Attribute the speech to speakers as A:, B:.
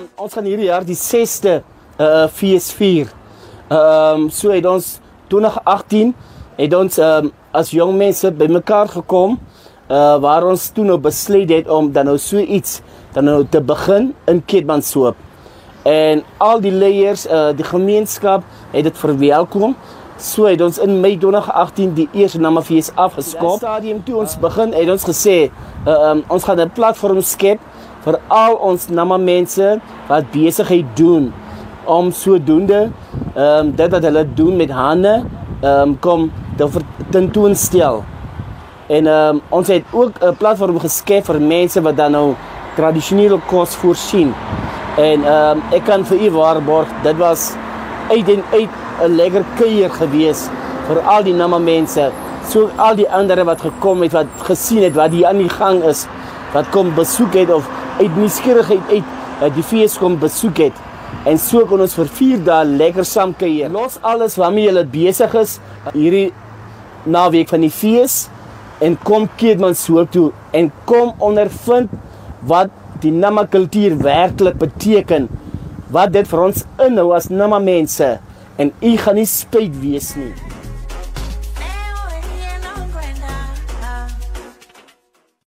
A: Ons gaan hierdie jaar die 6de fees vier. So het ons 2018 het ons as jong mense bymekaar gekom waar ons toe nou besluit het om dan nou so iets dan nou te begin in Keetmanshoop. En al die leiers, die gemeenskap het dit verwelkom. So het ons in Mei 2018 die eerste Namafees afgeskop. Op die stadium toe ons begin het ons gesê ons gaan 'n platform skep vir al ons Nama mense wat besigheid doen om sodoende dit wat hulle doen met hande kom te tentoonstel. En ons het ook 'n platform geskep vir mense wat dan nou tradisionele kos voorsien. En ek kan vir u waarborg, dit was uit en uit 'n lekker kuier gewees vir al die Nama mense. So al die ander wat gekom het, wat gesien het wat hier aan die gang is, wat kom besoek het of uit nuuskierigheid uit die fees kom besoek het. En so kon ons vir 4 dae lekker saam kuier. Los alles waarmee julle besig is hierdie naweek van die fees en kom Keetmanshoop toe en kom ondervind wat die Nama kultuur werklik beteken, wat dit vir ons inhou as Nama mense, en u gaan nie spyt wees nie.